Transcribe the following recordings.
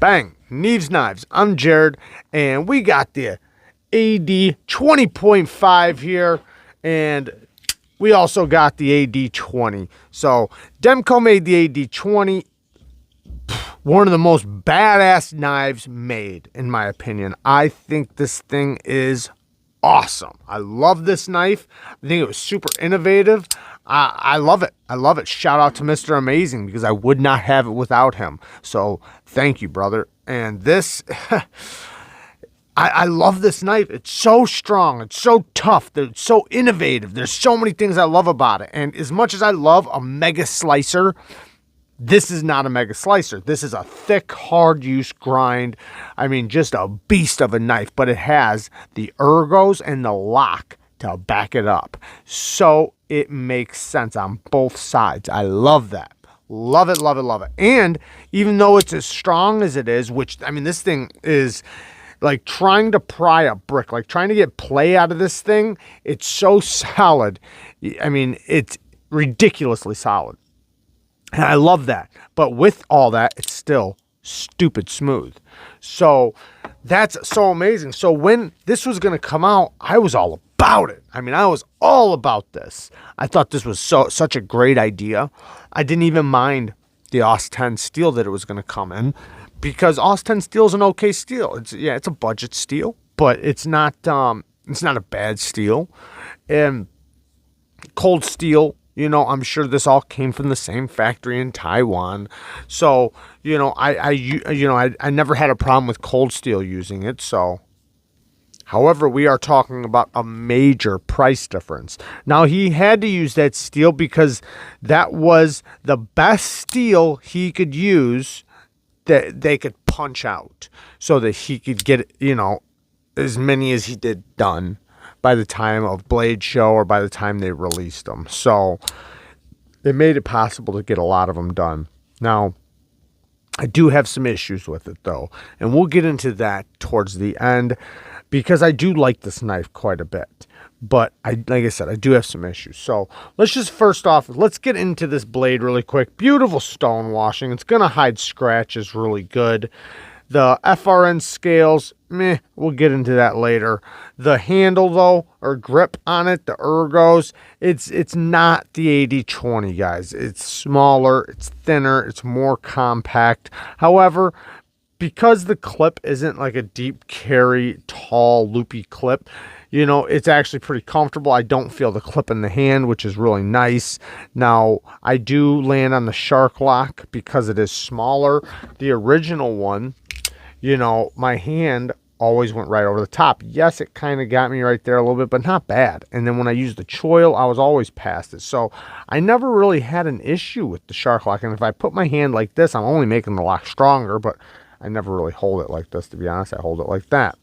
Bang! Neeves Knives. I'm Jared, and we got the AD20.5 here, and we also got the AD20. So Demko made the AD20, one of the most badass knives made, in my opinion. I think this thing is awesome. I love this knife. I think it was super innovative. I love it. I love it. Shout out to Mr. Amazing, because I would not have it without him. So thank you, brother. And this, I love this knife. It's so strong. It's so tough. It's so innovative. There's so many things I love about it. And as much as I love a mega slicer, this is not a mega slicer. This is a thick, hard use grind. I mean, just a beast of a knife, but it has the ergos and the lock to back it up. So it makes sense on both sides. I love that. Love it, love it, love it. And even though it's as strong as it is, which, I mean, this thing is like trying to pry a brick, like trying to get play out of this thing. It's so solid. I mean, it's ridiculously solid. And I love that. But with all that, it's still stupid smooth. So that's so amazing. So when this was going to come out, I was all about it. I mean, I was all about this. I thought this was such a great idea. I didn't even mind the AUS 10 steel that it was going to come in, because AUS 10 steel is an okay steel. It's a budget steel, but it's not a bad steel. And cold steel, you know, I'm sure this all came from the same factory in Taiwan. So, you know, I never had a problem with cold steel using it. So, however, we are talking about a major price difference. Now, he had to use that steel because that was the best steel he could use that they could punch out, so that he could get, you know, as many as he did done by the time of Blade Show or by the time they released them. So it made it possible to get a lot of them done. Now, I do have some issues with it, though, and we'll get into that towards the end, because I do like this knife quite a bit. But like I said, I do have some issues. So let's just first off, let's get into this blade really quick. Beautiful stone washing. It's going to hide scratches really good. The FRN scales, meh, we'll get into that later. The handle, though, or grip on it, the ergos, it's not the AD20, guys. It's smaller, it's thinner, it's more compact. However, because the clip isn't like a deep carry, tall, loopy clip, you know, it's actually pretty comfortable. I don't feel the clip in the hand, which is really nice. Now, I do land on the shark lock because it is smaller. The original one, you know, my hand always went right over the top. Yes, it kind of got me right there a little bit, but not bad. And then when I used the choil, I was always past it. So I never really had an issue with the shark lock. And if I put my hand like this, I'm only making the lock stronger, but I never really hold it like this, to be honest. I hold it like that.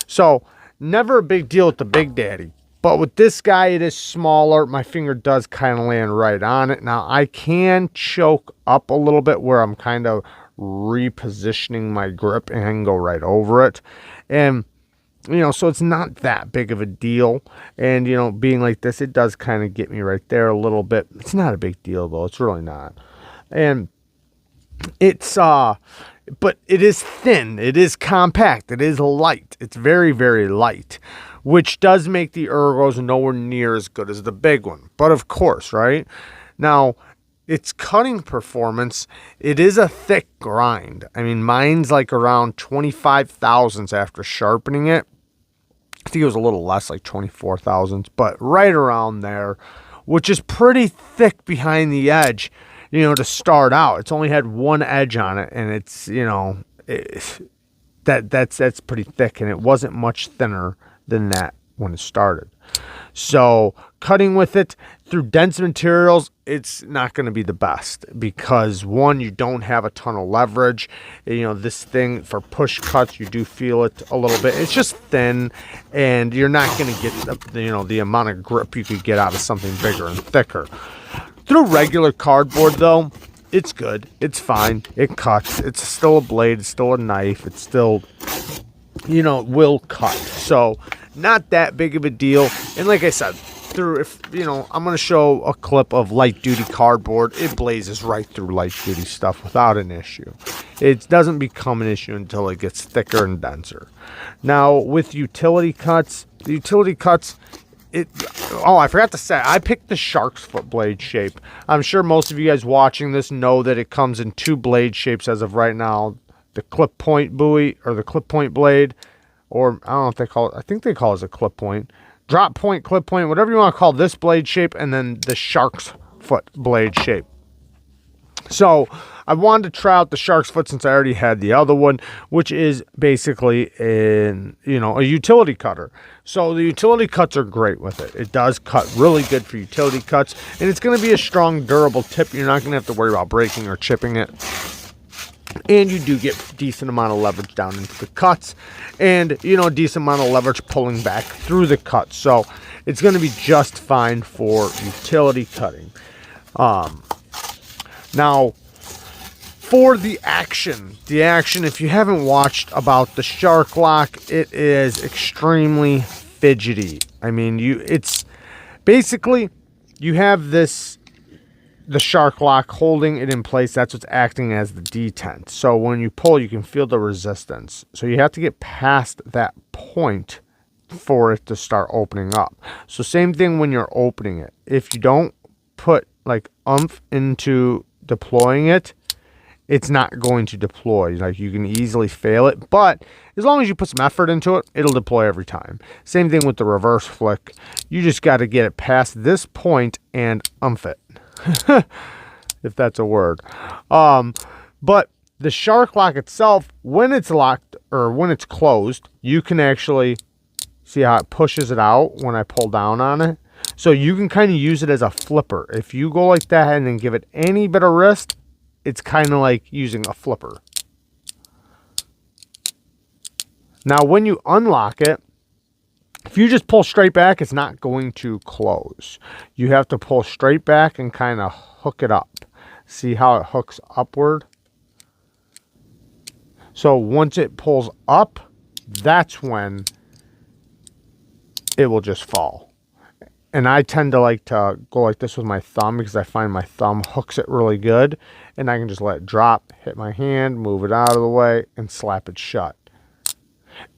So never a big deal with the Big Daddy. But with this guy, it is smaller. My finger does kind of land right on it. Now, I can choke up a little bit where I'm kind of repositioning my grip and I can go right over it. And, you know, so it's not that big of a deal. And, you know, being like this, it does kind of get me right there a little bit. It's not a big deal, though. It's really not. And it's, but it is thin, it is compact, it is light. It's very, very light, which does make the ergos nowhere near as good as the big one. But of course, right? Now, its cutting performance, it is a thick grind. I mean, mine's like around 25 thousandths after sharpening it. I think it was a little less, like 24 thousandths, but right around there, which is pretty thick behind the edge. You know, to start out, it's only had one edge on it, and it's, you know, that's pretty thick, and it wasn't much thinner than that when it started. So cutting with it through dense materials, it's not going to be the best, because one, you don't have a ton of leverage. You know, this thing for push cuts, you do feel it a little bit. It's just thin, and you're not going to get the, you know, the amount of grip you could get out of something bigger and thicker. Through regular cardboard, though, it's good. It's fine. It cuts. It's still a blade. It's still a knife. It's still, you know, will cut. So not that big of a deal. And like I said, through, if, you know, I'm going to show a clip of light duty cardboard. It blazes right through light duty stuff without an issue. It doesn't become an issue until it gets thicker and denser. Now, with utility cuts, the utility cuts, oh, I forgot to say, I picked the shark's foot blade shape. I'm sure most of you guys watching this know that it comes in 2 blade shapes as of right now. The clip point buoy, or the clip point blade, or I don't know if they call it, I think they call it a clip point. Drop point, clip point, whatever you want to call this blade shape, and then the shark's foot blade shape. So I wanted to try out the shark's foot since I already had the other one, which is basically a utility cutter. So the utility cuts are great with it. It does cut really good for utility cuts, and it's going to be a strong, durable tip. You're not going to have to worry about breaking or chipping it. And you do get a decent amount of leverage down into the cuts, and, you know, a decent amount of leverage pulling back through the cuts. So it's going to be just fine for utility cutting. Now, for the action, if you haven't watched about the Shark Lock, it is extremely fidgety. I mean, it's basically, you have the Shark Lock holding it in place. That's what's acting as the detent. So when you pull, you can feel the resistance. So you have to get past that point for it to start opening up. So same thing when you're opening it. If you don't put like oomph into deploying it, it's not going to deploy. Like, you can easily fail it, but as long as you put some effort into it, it'll deploy every time. Same thing with the reverse flick. You just got to get it past this point and oomph it. If that's a word. But the Shark Lock itself, when it's locked or when it's closed, you can actually see how it pushes it out when I pull down on it. So you can kind of use it as a flipper. If you go like that and then give it any bit of wrist, it's kind of like using a flipper. Now, when you unlock it, if you just pull straight back, it's not going to close. You have to pull straight back and kind of hook it up. See how it hooks upward? So once it pulls up, that's when it will just fall. And I tend to like to go like this with my thumb because I find my thumb hooks it really good. And I can just let it drop, hit my hand, move it out of the way, and slap it shut.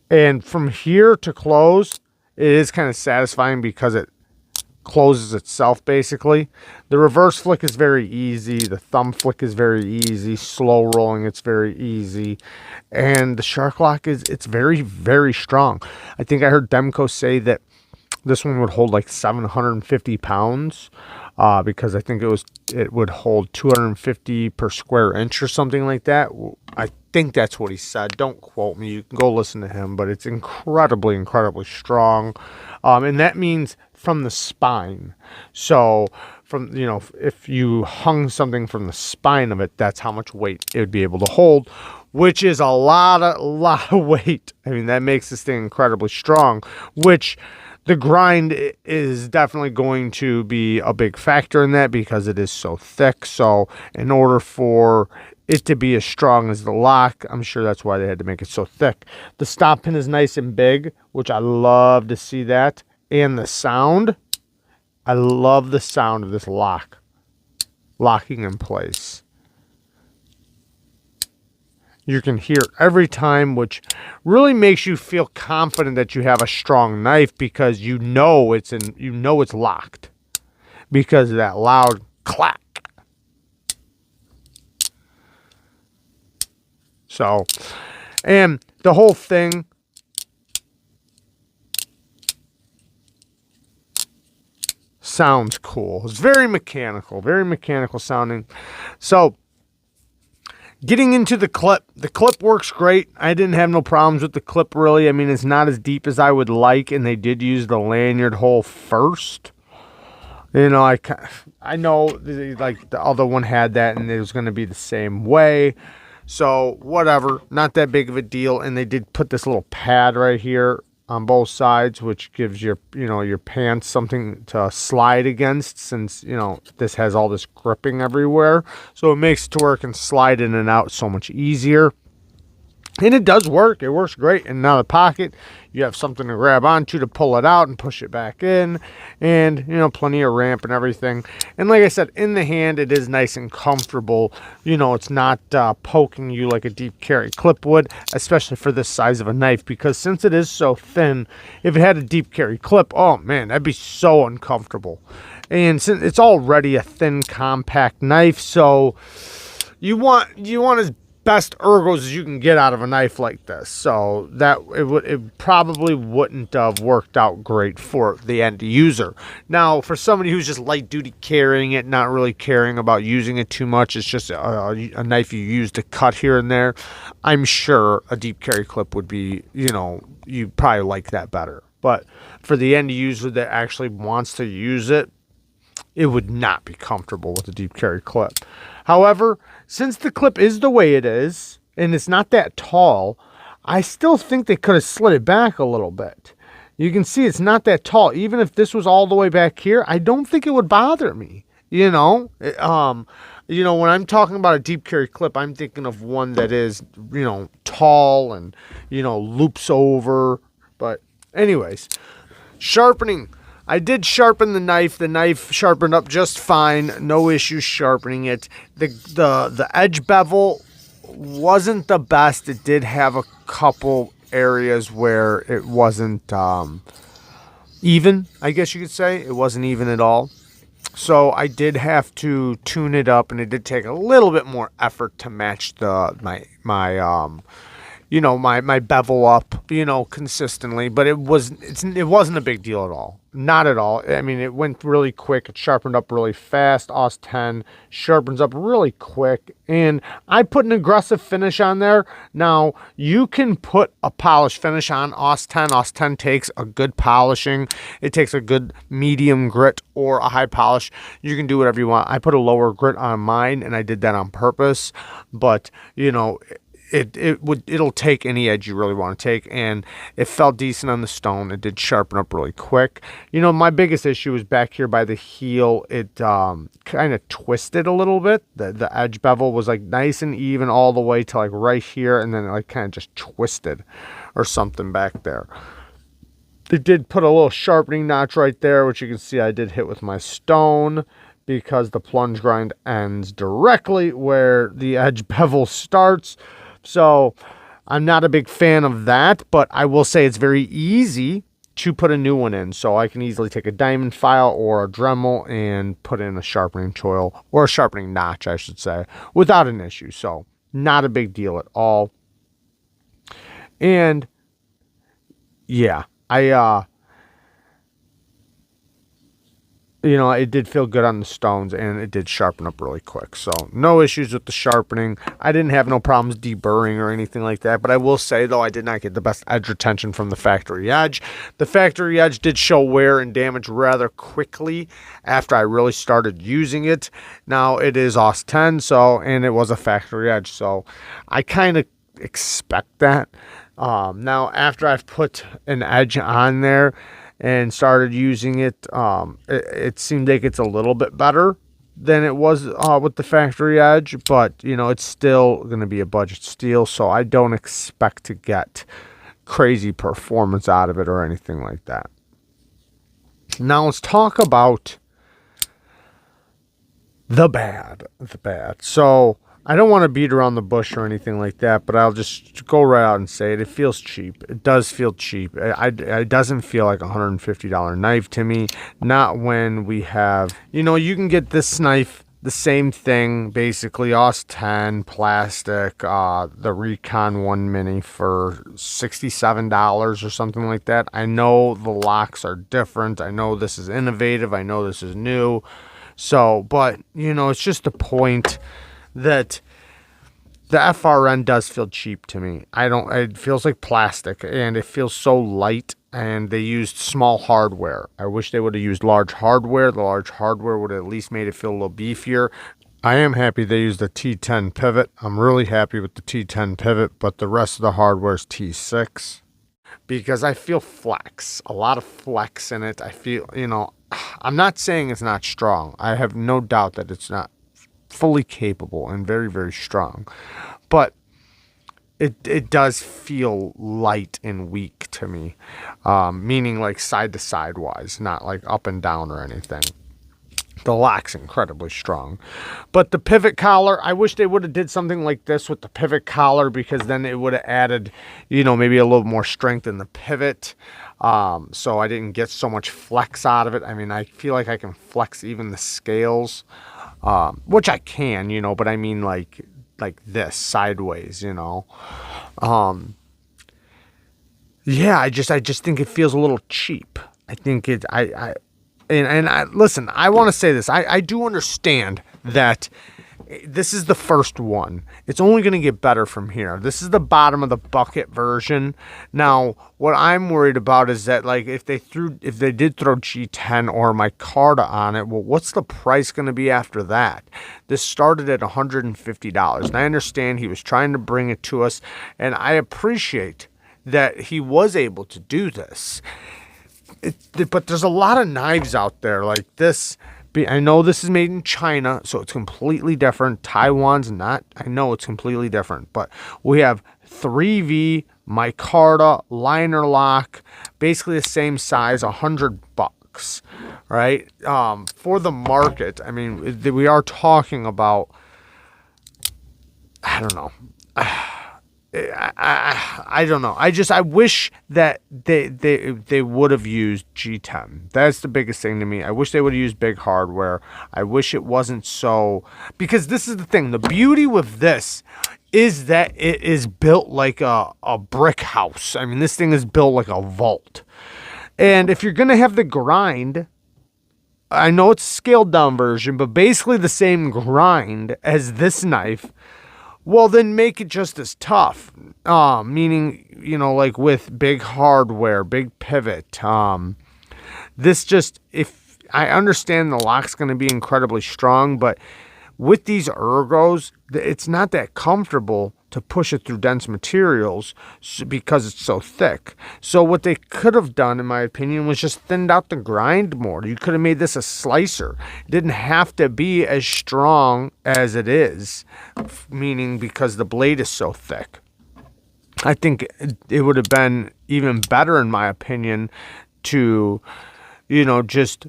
And from here to close, it is kind of satisfying because it closes itself basically. The reverse flick is very easy. The thumb flick is very easy. Slow rolling, it's very easy. And the Shark Lock it's very, very strong. I think I heard Demko say that this one would hold like 750 pounds because I think it would hold 250 per square inch or something like that. I think that's what he said. Don't quote me. You can go listen to him, but it's incredibly, incredibly strong. And that means from the spine. So from, you know, if you hung something from the spine of it, that's how much weight it would be able to hold, which is a lot of weight. I mean, that makes this thing incredibly strong, which the grind is definitely going to be a big factor in that because it is so thick. So in order for it to be as strong as the lock, I'm sure that's why they had to make it so thick. The stop pin is nice and big, which I love to see that. And the sound, I love the sound of this locking in place. You can hear it every time, which really makes you feel confident that you have a strong knife because you know it's locked because of that loud clack. So, and the whole thing sounds cool. It's very mechanical sounding. So, getting into the clip works great. I didn't have no problems with the clip really. I mean, it's not as deep as I would like, and they did use the lanyard hole first. You know, I know like the other one had that, and it was going to be the same way. So whatever, not that big of a deal. And they did put this little pad right here on both sides, which gives your pants something to slide against, since, you know, this has all this gripping everywhere. So it makes it to where it can slide in and out so much easier. And it does work. It works great. And now the pocket, you have something to grab onto to pull it out and push it back in. And, you know, plenty of ramp and everything. And like I said, in the hand, it is nice and comfortable. You know, it's not poking you like a deep carry clip would, especially for this size of a knife. Because since it is so thin, if it had a deep carry clip, oh man, that'd be so uncomfortable. And since it's already a thin, compact knife, so you want as best ergos as you can get out of a knife like this. So that it probably wouldn't have worked out great for the end user. Now, for somebody who's just light duty carrying it, not really caring about using it too much, it's just a knife you use to cut here and there, I'm sure a deep carry clip would be, you know, you probably like that better. But for the end user that actually wants to use it, it would not be comfortable with a deep carry clip. However, since the clip is the way it is, and it's not that tall, I still think they could have slid it back a little bit. You can see it's not that tall. Even if this was all the way back here, I don't think it would bother me. You know, when I'm talking about a deep carry clip, I'm thinking of one that is, you know, tall and, you know, loops over. But anyways, sharpening. I did sharpen the knife. The knife sharpened up just fine. No issues sharpening it. The edge bevel wasn't the best. It did have a couple areas where it wasn't even, I guess you could say. It wasn't even at all. So I did have to tune it up, and it did take a little bit more effort to match my bevel up, you know, consistently, but it wasn't a big deal at all. Not at all. I mean, it went really quick. It sharpened up really fast. AUS 10 sharpens up really quick, and I put an aggressive finish on there. Now, you can put a polished finish on AUS 10. AUS 10 takes a good polishing. It takes a good medium grit or a high polish. You can do whatever you want. I put a lower grit on mine, and I did that on purpose, but, you know, it'll take any edge you really want to take, and it felt decent on the stone. It did sharpen up really quick. You know, my biggest issue was back here by the heel. It kind of twisted a little bit. The edge bevel was like nice and even all the way to like right here, and then it like kind of just twisted or something back there. They did put a little sharpening notch right there, which you can see I did hit with my stone, because the plunge grind ends directly where the edge bevel starts. So I'm not a big fan of that, but I will say it's very easy to put a new one in. So I can easily take a diamond file or a Dremel and put in a sharpening choil, or a sharpening notch, I should say, without an issue. So not a big deal at all. And yeah, you know, it did feel good on the stones, and it did sharpen up really quick. So no issues with the sharpening. I didn't have no problems deburring or anything like that. But I will say, though, I did not get the best edge retention from the factory edge. The factory edge did show wear and damage rather quickly after I really started using it. Now, it is AUS 10, and it was a factory edge. So I kind of expect that. Now, after I've put an edge on there and started using it, it seemed like it's a little bit better than it was with the factory edge, but you know, it's still going to be a budget steel, so I don't expect to get crazy performance out of it or anything like that. Now let's talk about the bad. So I don't want to beat around the bush or anything like that, but I'll just go right out and say it. It feels cheap. It does feel cheap. It doesn't feel like a $150 knife to me. Not when we have, you know, you can get this knife, the same thing, basically, AUS 10, plastic, the Recon 1 Mini for $67 or something like that. I know the locks are different. I know this is innovative. I know this is new. So, but, you know, it's just the point that the FRN does feel cheap to me. It feels like plastic, and it feels so light, and they used small hardware. I wish they would have used large hardware. The large hardware would have at least made it feel a little beefier. I am happy they used the T10 pivot. I'm really happy with the T10 pivot, but the rest of the hardware is T6, because I feel flex, a lot of flex in it. I feel, you know, I'm not saying it's not strong. I have no doubt that it's not fully capable and very, very strong, but it does feel light and weak to me, meaning like side to side wise, not like up and down or anything. The lock's incredibly strong, but the pivot collar, I wish they would have did something like this with the pivot collar, because then it would have added, you know, maybe a little more strength in the pivot. So I didn't get so much flex out of it. I mean, I feel like I can flex even the scales, which I can, you know, but I mean like this sideways, you know. Yeah, I just think it feels a little cheap. I think it, listen, I want to say this. I do understand that this is the first one. It's only going to get better from here. This is the bottom of the bucket version. Now, what I'm worried about is that, like, if they did throw G10 or micarta on it, well, what's the price going to be after that? This started at $150, and I understand he was trying to bring it to us, and I appreciate that he was able to do this. But there's a lot of knives out there like this. I know this is made in China, so it's completely different. Taiwan's not. I know it's completely different. But we have 3V, micarta, liner lock, basically the same size, $100, right? For the market, I mean, we are talking about, I don't know. I don't know. I wish that they would have used G10. That's the biggest thing to me. I wish they would have used big hardware. I wish it wasn't so, because this is the thing. The beauty with this is that it is built like a brick house. I mean, this thing is built like a vault. And if you're going to have the grind, I know it's a scaled down version, but basically the same grind as this knife, well, then make it just as tough, meaning, you know, like with big hardware, big pivot. This just, if I understand the lock's going to be incredibly strong, but with these ergos, it's not that comfortable to push it through dense materials because it's so thick. So what they could have done, in my opinion, was just thinned out the grind more. You could have made this a slicer. It didn't have to be as strong as it is, meaning because the blade is so thick. I think it would have been even better, in my opinion, to, you know, just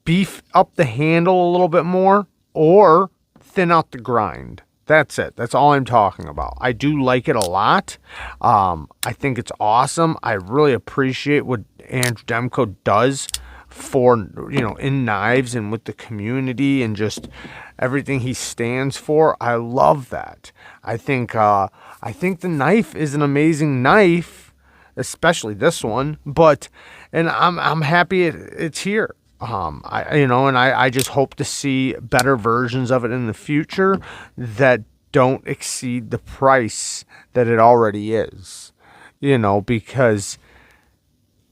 beef up the handle a little bit more or thin out the grind. That's it. That's all I'm talking about. I do like it a lot. I think it's awesome. I really appreciate what Andrew Demko does for, you know, in knives and with the community and just everything he stands for. I love that. I think the knife is an amazing knife, especially this one. And I'm happy it's here. I just hope to see better versions of it in the future that don't exceed the price that it already is, you know, because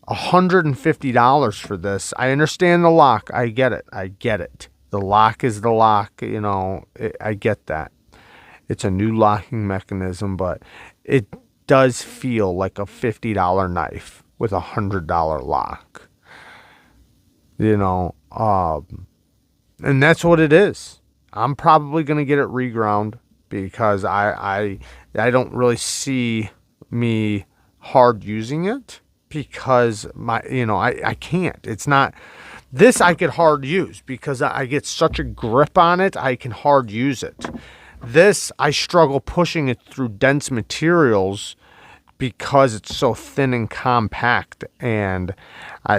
$150 for this. I understand the lock. I get it. The lock is the lock, you know, I get that. It's a new locking mechanism, but it does feel like a $50 knife with a $100 lock. You know, and that's what it is. I'm probably going to get it reground because I don't really see me hard using it because I can't. It's not this I could hard use because I get such a grip on it. I can hard use it. This I struggle pushing it through dense materials because it's so thin and compact, and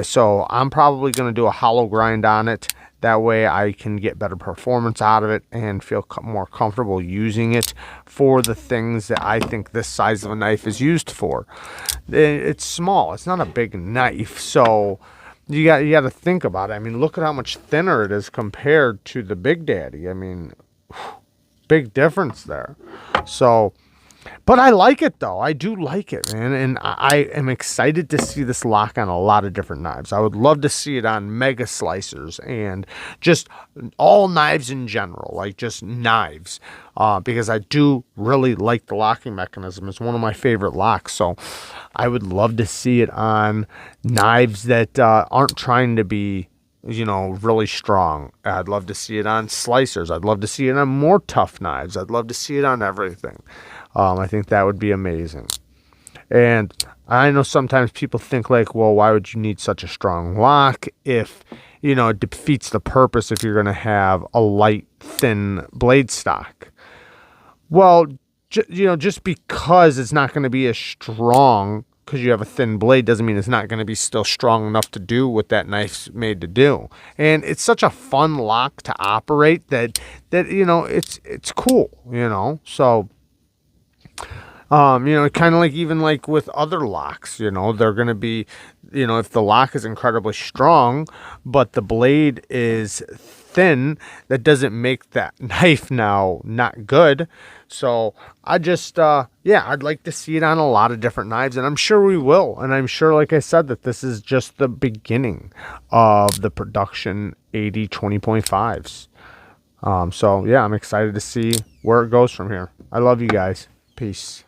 so I'm probably going to do a hollow grind on it. That way I can get better performance out of it and feel more comfortable using it for the things that I think this size of a knife is used for. It's small. It's not a big knife, so you got to think about it. I mean, look at how much thinner it is compared to the Big Daddy. I mean, big difference there. So, but I like it, though. I do like it, man. And I am excited to see this lock on a lot of different knives. I would love to see it on mega slicers and just all knives in general, like just knives, because I do really like the locking mechanism. It's one of my favorite locks. So I would love to see it on knives that aren't trying to be, you know, really strong. I'd love to see it on slicers. I'd love to see it on more tough knives. I'd love to see it on everything. I think that would be amazing. And I know sometimes people think like, well, why would you need such a strong lock if, you know, it defeats the purpose if you're going to have a light, thin blade stock? Well, you know, just because it's not going to be as strong because you have a thin blade doesn't mean it's not going to be still strong enough to do what that knife's made to do. And it's such a fun lock to operate that you know, it's cool, you know. So you know, kind of like even like with other locks, you know, they're going to be, you know, if the lock is incredibly strong, but the blade is thin, that doesn't make that knife now not good. So I just, yeah, I'd like to see it on a lot of different knives, and I'm sure we will. And I'm sure, like I said, that this is just the beginning of the production 80/20.5s. So yeah, I'm excited to see where it goes from here. I love you guys. Peace.